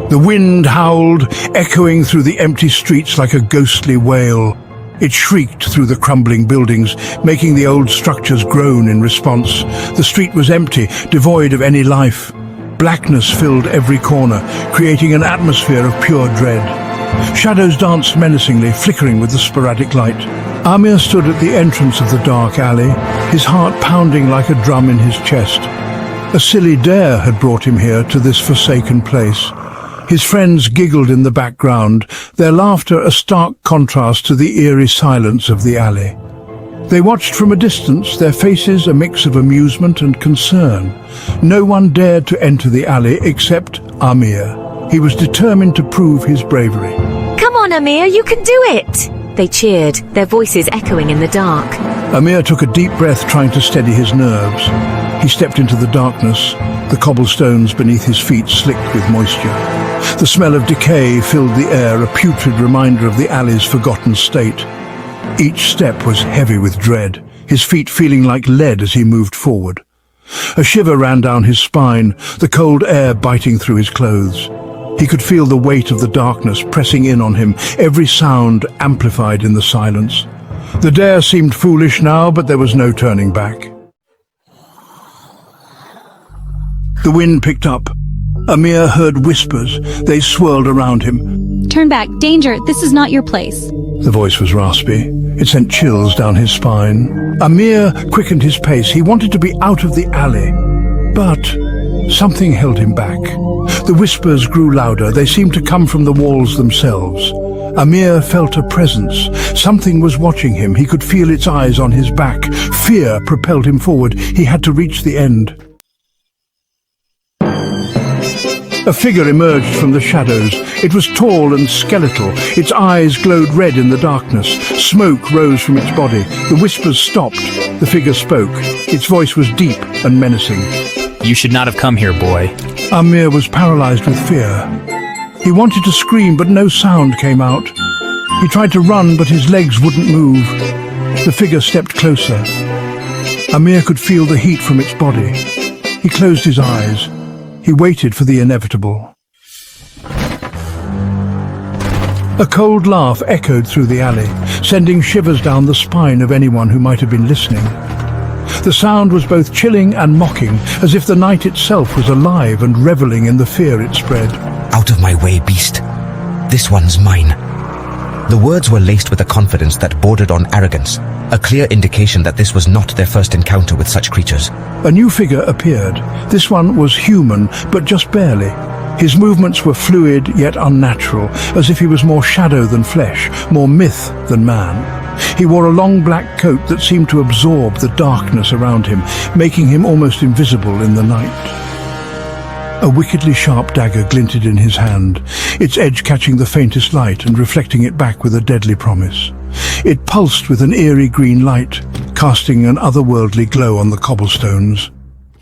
The wind howled, echoing through the empty streets like a ghostly wail. It shrieked through the crumbling buildings, making the old structures groan in response. The street was empty, devoid of any life. Blackness filled every corner, creating an atmosphere of pure dread. Shadows danced menacingly, flickering with the sporadic light. Amir stood at the entrance of the dark alley, his heart pounding like a drum in his chest. A silly dare had brought him here to this forsaken place. His friends giggled in the background, their laughter a stark contrast to the eerie silence of the alley. They watched from a distance, their faces a mix of amusement and concern. No one dared to enter the alley except Amir. He was determined to prove his bravery. Come on, Amir, you can do it! They cheered, their voices echoing in the dark. Amir took a deep breath, trying to steady his nerves. He stepped into the darkness, the cobblestones beneath his feet slicked with moisture. The smell of decay filled the air, a putrid reminder of the alley's forgotten state. Each step was heavy with dread, his feet feeling like lead as he moved forward. A shiver ran down his spine, the cold air biting through his clothes. He could feel the weight of the darkness pressing in on him, every sound amplified in the silence. The dare seemed foolish now, but there was no turning back. The wind picked up. Amir heard whispers. They swirled around him. Turn back. Danger. This is not your place. The voice was raspy. It sent chills down his spine. Amir quickened his pace. He wanted to be out of the alley. But something held him back. The whispers grew louder. They seemed to come from the walls themselves. Amir felt a presence. Something was watching him. He could feel its eyes on his back. Fear propelled him forward. He had to reach the end. A figure emerged from the shadows. It was tall and skeletal. Its eyes glowed red in the darkness. Smoke rose from its body. The whispers stopped. The figure spoke. Its voice was deep and menacing. You should not have come here, boy. Amir was paralyzed with fear. He wanted to scream, but no sound came out. He tried to run, but his legs wouldn't move. The figure stepped closer. Amir could feel the heat from its body. He closed his eyes. He waited for the inevitable. A cold laugh echoed through the alley, sending shivers down the spine of anyone who might have been listening. The sound was both chilling and mocking, as if the night itself was alive and reveling in the fear it spread. Out of my way, beast. This one's mine. The words were laced with a confidence that bordered on arrogance, a clear indication that this was not their first encounter with such creatures. A new figure appeared. This one was human, but just barely. His movements were fluid yet unnatural, as if he was more shadow than flesh, more myth than man. He wore a long black coat that seemed to absorb the darkness around him, making him almost invisible in the night. A wickedly sharp dagger glinted in his hand, its edge catching the faintest light and reflecting it back with a deadly promise. It pulsed with an eerie green light, casting an otherworldly glow on the cobblestones.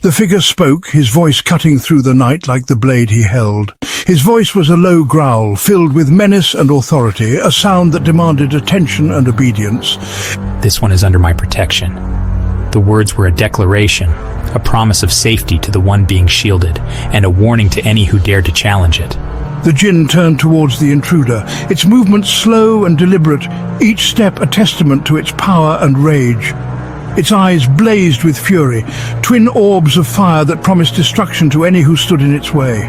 The figure spoke, his voice cutting through the night like the blade he held. His voice was a low growl, filled with menace and authority, a sound that demanded attention and obedience. This one is under my protection. The words were a declaration, a promise of safety to the one being shielded, and a warning to any who dared to challenge it. The djinn turned towards the intruder, its movements slow and deliberate, each step a testament to its power and rage. Its eyes blazed with fury, twin orbs of fire that promised destruction to any who stood in its way.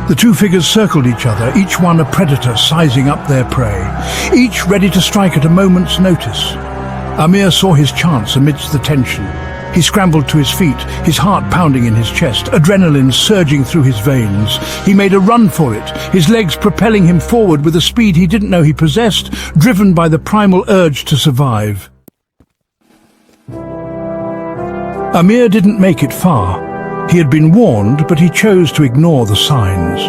The two figures circled each other, each one a predator sizing up their prey, each ready to strike at a moment's notice. Amir saw his chance amidst the tension. He scrambled to his feet, his heart pounding in his chest, adrenaline surging through his veins. He made a run for it, his legs propelling him forward with a speed he didn't know he possessed, driven by the primal urge to survive. Amir didn't make it far. He had been warned, but he chose to ignore the signs.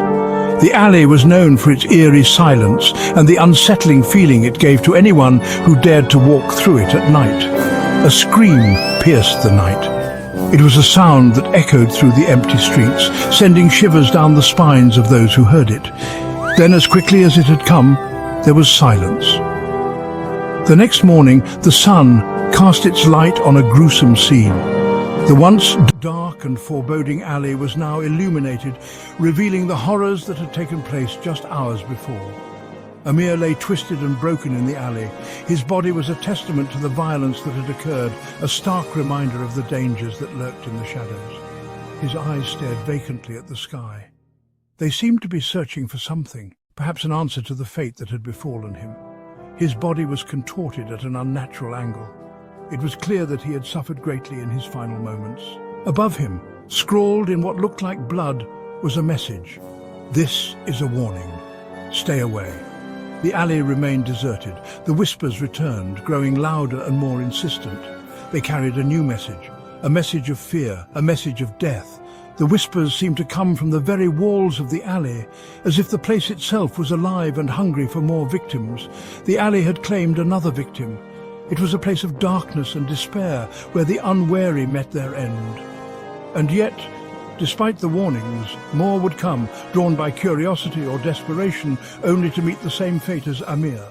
The alley was known for its eerie silence and the unsettling feeling it gave to anyone who dared to walk through it at night. A scream pierced the night. It was a sound that echoed through the empty streets, sending shivers down the spines of those who heard it. Then, as quickly as it had come, there was silence. The next morning, the sun cast its light on a gruesome scene. The once dark and foreboding alley was now illuminated, revealing the horrors that had taken place just hours before. Amir lay twisted and broken in the alley. His body was a testament to the violence that had occurred, a stark reminder of the dangers that lurked in the shadows. His eyes stared vacantly at the sky. They seemed to be searching for something, perhaps an answer to the fate that had befallen him. His body was contorted at an unnatural angle. It was clear that he had suffered greatly in his final moments. Above him, scrawled in what looked like blood, was a message. "This is a warning. Stay away." The alley remained deserted. The whispers returned, growing louder and more insistent. They carried a new message, a message of fear, a message of death. The whispers seemed to come from the very walls of the alley, as if the place itself was alive and hungry for more victims. The alley had claimed another victim. It was a place of darkness and despair, where the unwary met their end. And yet, despite the warnings, more would come, drawn by curiosity or desperation, only to meet the same fate as Amir.